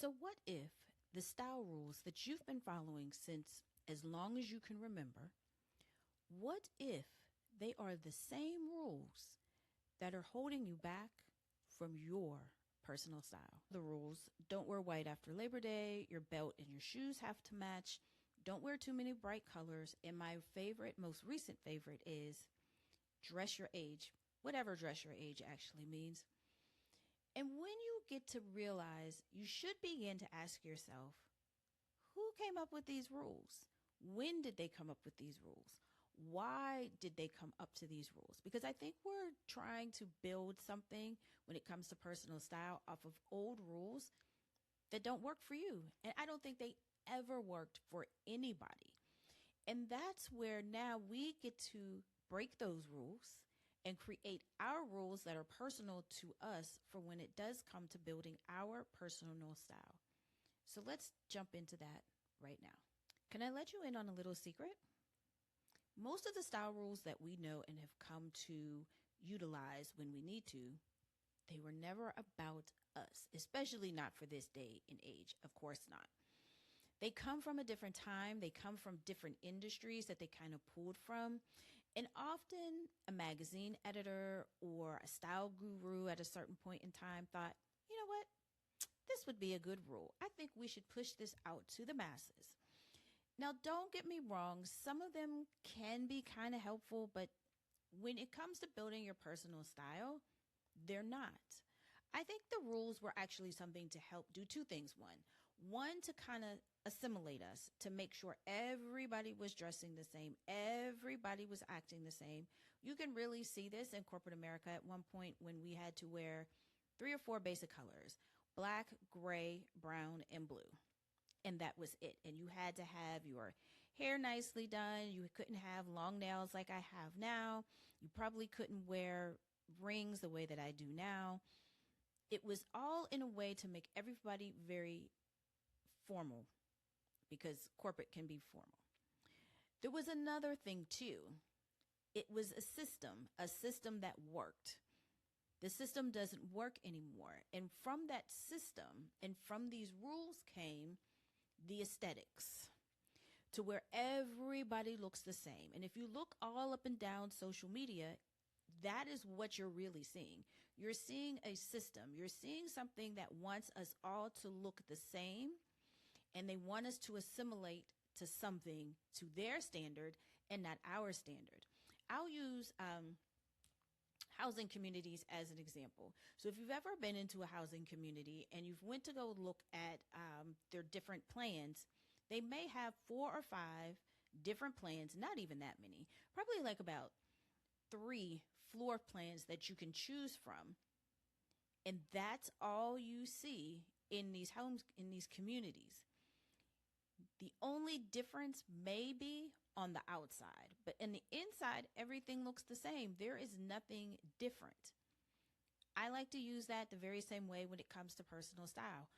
So what if the style rules that you've been following since as long as you can remember, what if they are the same rules that are holding you back from your personal style? The rules: don't wear white after Labor Day, your belt and your shoes have to match, don't wear too many bright colors, and my favorite, most recent favorite is dress your age, whatever dress your age actually means. And when you get to realize, you should begin to ask yourself, who came up with these rules? When did they come up with these rules? Why did they come up to these rules? Because I think we're trying to build something when it comes to personal style off of old rules that don't work for you. And I don't think they ever worked for anybody. And that's where now we get to break those rules and create our rules that are personal to us for when it does come to building our personal style. So let's jump into that right now. Can I let you in on a little secret? Most of the style rules that we know and have come to utilize when we need to, they were never about us, especially not for this day and age. Of course not. They come from a different time. They come from different industries that they kind of pulled from. And often a magazine editor or a style guru at a certain point in time thought, you know what? This would be a good rule. I think we should push this out to the masses. Now, don't get me wrong. Some of them can be kind of helpful, but when it comes to building your personal style, they're not. I think the rules were actually something to help do two things. One to kind of assimilate us, to make sure everybody was dressing the same, everybody was acting the same. You can really see this in corporate America at one point when we had to wear 3 or 4 basic colors: black, gray, brown, and blue. And that was it. And you had to have your hair nicely done. You couldn't have long nails like I have now. You probably couldn't wear rings the way that I do now. It was all in a way to make everybody very formal, because corporate can be formal. There was another thing too. It was a system that worked. The system doesn't work anymore. And from that system and from these rules came the aesthetics, to where everybody looks the same. And if you look all up and down social media, that is what you're really seeing. You're seeing a system. You're seeing something that wants us all to look the same, and they want us to assimilate to something, to their standard and not our standard. I'll use housing communities as an example. So if you've ever been into a housing community and you've went to go look at their different plans, they may have 4 or 5 different plans, not even that many, probably like about 3 floor plans that you can choose from. And that's all you see in these homes, in these communities. The only difference may be on the outside, but in the inside, everything looks the same. There is nothing different. I like to use that the very same way when it comes to personal style.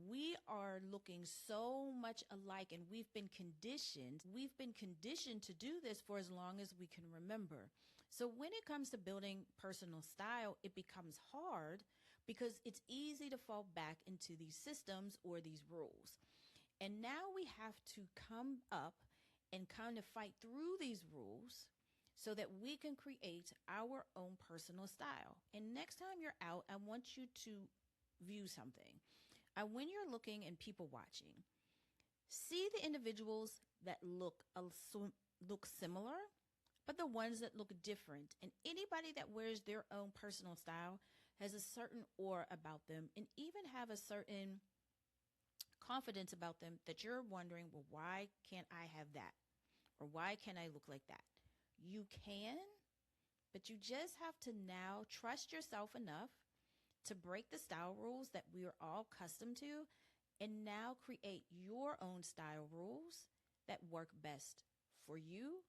We are looking so much alike, and we've been conditioned to do this for as long as we can remember. So when it comes to building personal style, it becomes hard because it's easy to fall back into these systems or these rules. And now we have to come up and kind of fight through these rules so that we can create our own personal style. And next time you're out, I want you to view something. When you're looking and people watching, see the individuals that look similar, but the ones that look different. And anybody that wears their own personal style has a certain aura about them, and even have a certain confidence about them that you're wondering, well, why can't I have that? Or why can't I look like that? You can, but you just have to now trust yourself enough to break the style rules that we are all accustomed to, and now create your own style rules that work best for you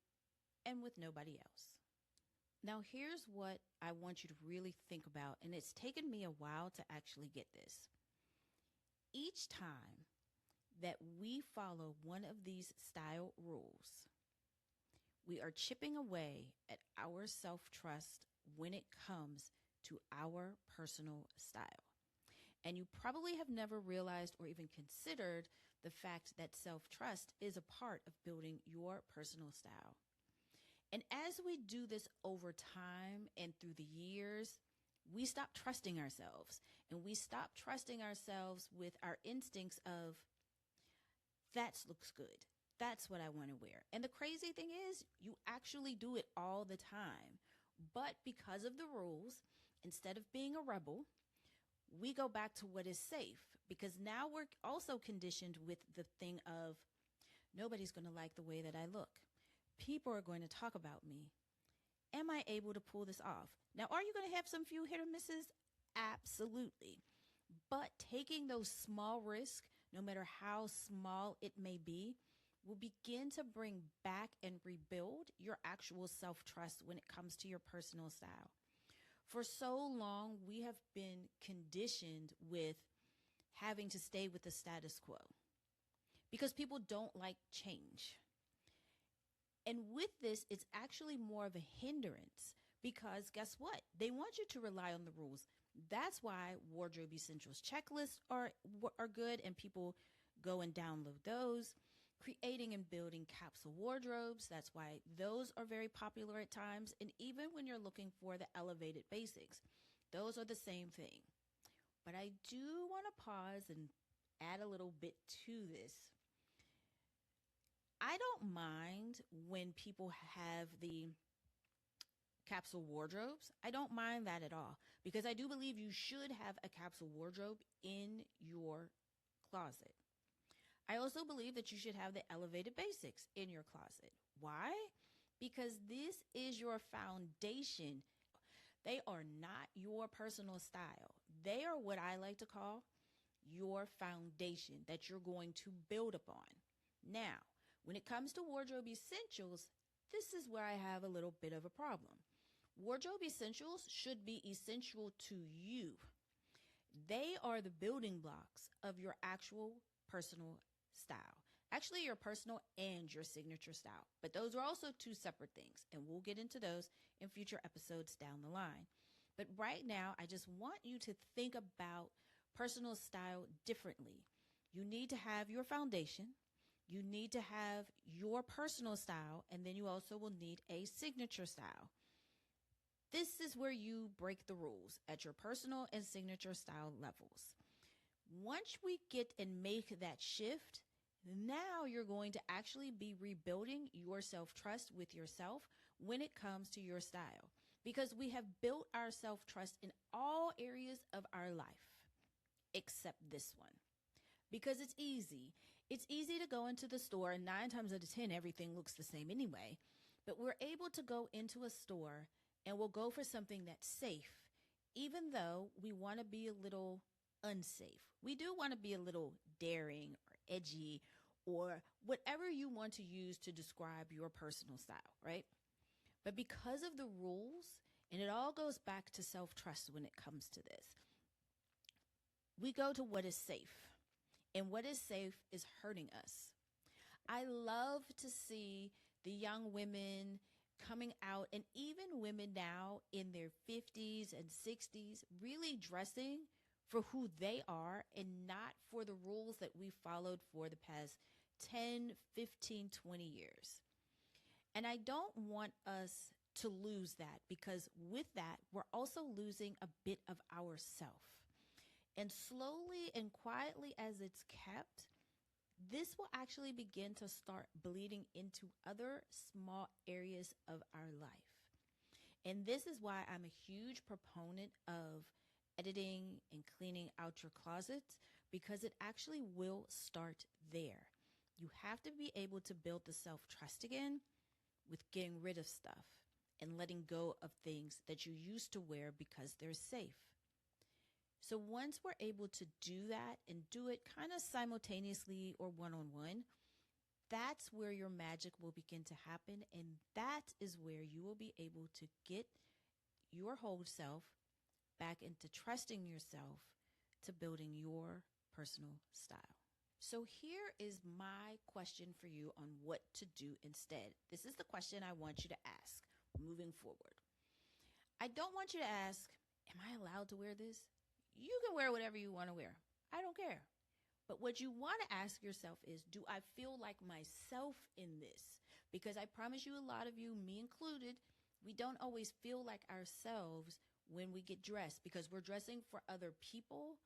and with nobody else. Now, here's what I want you to really think about, and it's taken me a while to actually get this. Each time that we follow one of these style rules, we are chipping away at our self-trust when it comes to our personal style. And you probably have never realized or even considered the fact that self trust is a part of building your personal style. And as we do this over time and through the years, we stop trusting ourselves, and we stop trusting ourselves with our instincts of, that looks good. That's what I want to wear. And the crazy thing is, you actually do it all the time. But because of the rules, instead of being a rebel, we go back to what is safe, because now we're also conditioned with the thing of, nobody's going to like the way that I look. People are going to talk about me. Am I able to pull this off? Now, are you going to have some few hit or misses? Absolutely. But taking those small risks, no matter how small it may be, will begin to bring back and rebuild your actual self-trust when it comes to your personal style. For so long, we have been conditioned with having to stay with the status quo because people don't like change. And with this, it's actually more of a hindrance because guess what? They want you to rely on the rules. That's why wardrobe essentials checklists are good, and people go and download those. Creating and building capsule wardrobes, that's why those are very popular at times. And even when you're looking for the elevated basics, those are the same thing. But I do want to pause and add a little bit to this. I don't mind when people have the capsule wardrobes. I don't mind that at all, because I do believe you should have a capsule wardrobe in your closet. I also believe that you should have the elevated basics in your closet. Why? Because this is your foundation. They are not your personal style. They are what I like to call your foundation that you're going to build upon. Now, when it comes to wardrobe essentials, this is where I have a little bit of a problem. Wardrobe essentials should be essential to you. They are the building blocks of your actual personal style. Actually, your personal and your signature style. But those are also two separate things, and we'll get into those in future episodes down the line. But right now, I just want you to think about personal style differently. You need to have your foundation. You need to have your personal style, and then you also will need a signature style. This is where you break the rules at your personal and signature style levels. Once we get and make that shift, now you're going to actually be rebuilding your self-trust with yourself when it comes to your style, because we have built our self-trust in all areas of our life except this one, because it's easy. It's easy to go into the store, and 9 times out of 10, everything looks the same anyway. But we're able to go into a store and we'll go for something that's safe, even though we want to be a little unsafe. We do want to be a little daring or edgy or whatever you want to use to describe your personal style, right? But because of the rules, and it all goes back to self-trust when it comes to this, we go to what is safe. And what is safe is hurting us. I love to see the young women coming out, and even women now in their 50s and 60s, really dressing for who they are and not for the rules that we followed for the past 10, 15, 20 years. And I don't want us to lose that, because with that, we're also losing a bit of ourself. And slowly and quietly as it's kept, this will actually begin to start bleeding into other small areas of our life. And this is why I'm a huge proponent of editing and cleaning out your closets, because it actually will start there. You have to be able to build the self-trust again with getting rid of stuff and letting go of things that you used to wear because they're safe. So once we're able to do that and do it kind of simultaneously or one-on-one, that's where your magic will begin to happen. And that is where you will be able to get your whole self back into trusting yourself to building your personal style. So here is my question for you on what to do instead. This is the question I want you to ask moving forward. I don't want you to ask, am I allowed to wear this? You can wear whatever you want to wear. I don't care. But what you want to ask yourself is, do I feel like myself in this? Because I promise you, a lot of you, me included, we don't always feel like ourselves when we get dressed because we're dressing for other people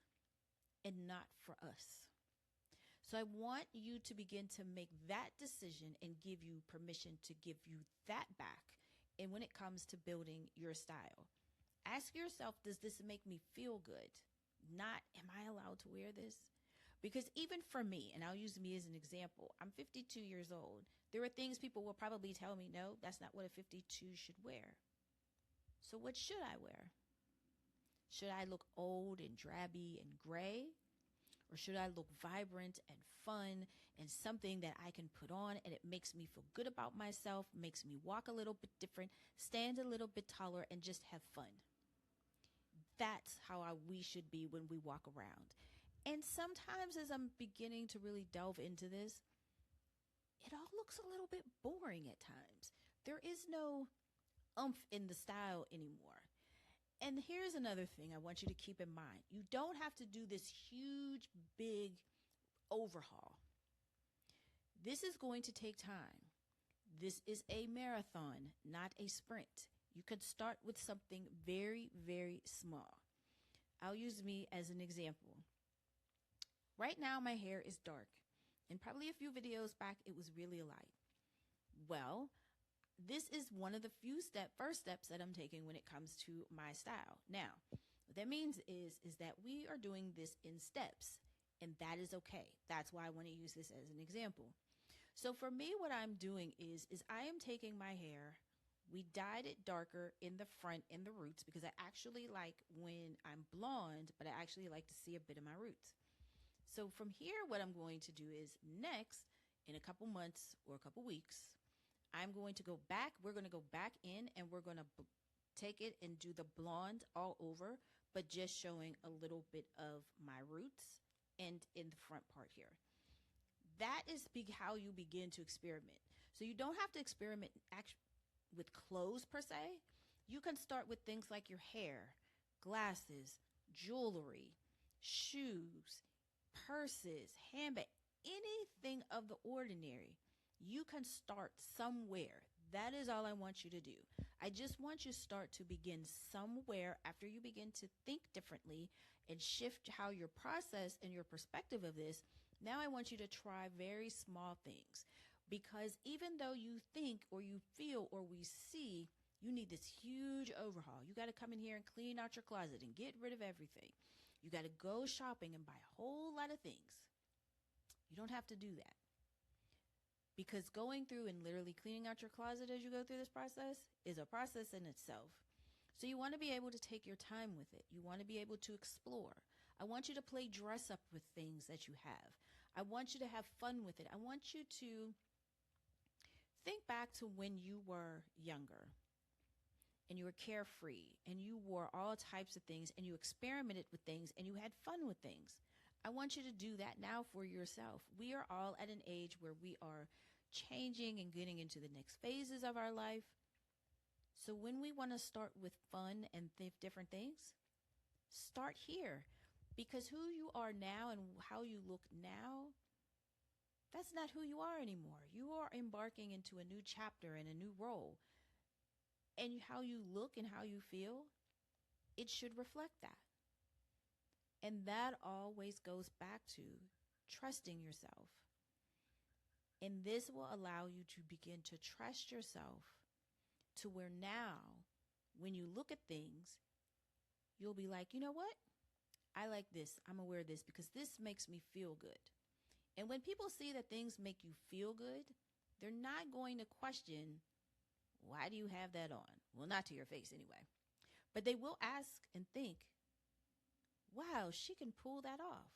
and not for us. So I want you to begin to make that decision and give you permission to give you that back. And when it comes to building your style, ask yourself, does this make me feel good? Not, am I allowed to wear this? Because even for me, and I'll use me as an example, I'm 52 years old. There are things people will probably tell me, no, that's not what a 52 should wear. So what should I wear? Should I look old and drabby and gray? Or should I look vibrant and fun and something that I can put on and it makes me feel good about myself, makes me walk a little bit different, stand a little bit taller, and just have fun? That's how we should be when we walk around. And sometimes as I'm beginning to really delve into this, it all looks a little bit boring at times. There is no oomph in the style anymore. And here's another thing I want you to keep in mind. You don't have to do this huge, big overhaul. This is going to take time. This is a marathon, not a sprint. You could start with something very, very small. I'll use me as an example. Right now, my hair is dark. And probably a few videos back, it was really light. Well, this is one of the first steps that I'm taking when it comes to my style. Now, what that means is that we are doing this in steps, and that is okay. That's why I want to use this as an example. So for me, what I'm doing is I am taking my hair. We dyed it darker in the front, in the roots, because I actually like when I'm blonde, but I actually like to see a bit of my roots. So from here, what I'm going to do is next, in a couple months or a couple weeks, I'm going to go back. We're going to go back in and we're going to take it and do the blonde all over, but just showing a little bit of my roots and in the front part here. That is how you begin to experiment. So you don't have to experiment with clothes per se. You can start with things like your hair, glasses, jewelry, shoes, purses, handbag, anything of the ordinary. You can start somewhere. That is all I want you to do. I just want you to start to begin somewhere after you begin to think differently and shift how your process and your perspective of this. Now I want you to try very small things, because even though you think or you feel or we see you need this huge overhaul, you got to come in here and clean out your closet and get rid of everything. You got to go shopping and buy a whole lot of things. You don't have to do that. Because going through and literally cleaning out your closet as you go through this process is a process in itself. So you want to be able to take your time with it. You want to be able to explore. I want you to play dress up with things that you have. I want you to have fun with it. I want you to think back to when you were younger and you were carefree and you wore all types of things and you experimented with things and you had fun with things. I want you to do that now for yourself. We are all at an age where we are changing and getting into the next phases of our life. So when we want to start with fun and different things, start here. Because who you are now and how you look now, that's not who you are anymore. You are embarking into a new chapter and a new role. And how you look and how you feel, it should reflect that. And that always goes back to trusting yourself. And this will allow you to begin to trust yourself to where now, when you look at things, you'll be like, you know what? I like this. I'm going to wear this because this makes me feel good. And when people see that things make you feel good, they're not going to question, why do you have that on? Well, not to your face anyway. But they will ask and think, wow, she can pull that off.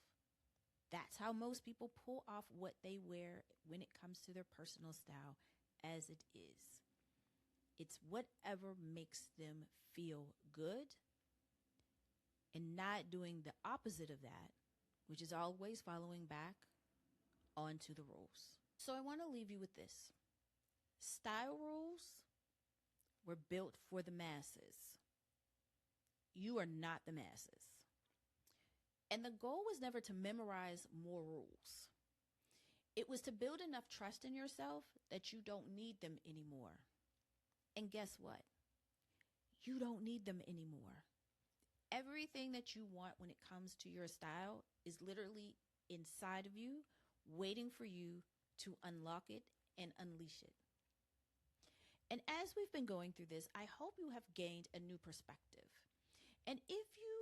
That's how most people pull off what they wear when it comes to their personal style, as it is. It's whatever makes them feel good and not doing the opposite of that, which is always following back onto the rules. So I want to leave you with this. Style rules were built for the masses. You are not the masses. And the goal was never to memorize more rules. It was to build enough trust in yourself that you don't need them anymore. And guess what? You don't need them anymore. Everything that you want when it comes to your style is literally inside of you, waiting for you to unlock it and unleash it. And as we've been going through this, I hope you have gained a new perspective. And if you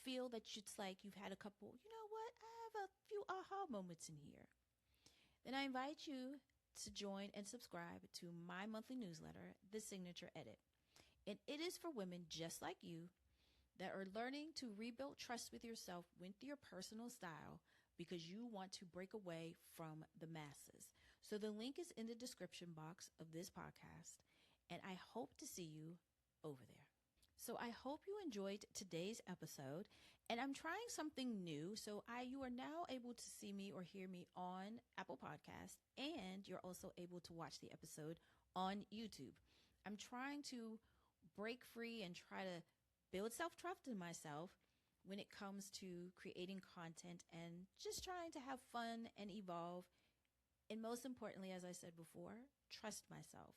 feel that it's like you've had a couple, you know what, I have a few aha moments in here, then I invite you to join and subscribe to my monthly newsletter, The Signature Edit. And it is for women just like you that are learning to rebuild trust with yourself with your personal style because you want to break away from the masses. So the link is in the description box of this podcast, and I hope to see you over there. So I hope you enjoyed today's episode, and I'm trying something new. So you are now able to see me or hear me on Apple Podcasts, and you're also able to watch the episode on YouTube. I'm trying to break free and try to build self-trust in myself when it comes to creating content and just trying to have fun and evolve. And most importantly, as I said before, trust myself.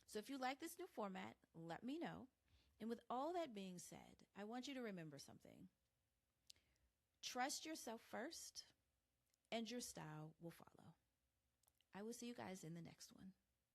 So if you like this new format, let me know. And with all that being said, I want you to remember something. Trust yourself first, and your style will follow. I will see you guys in the next one.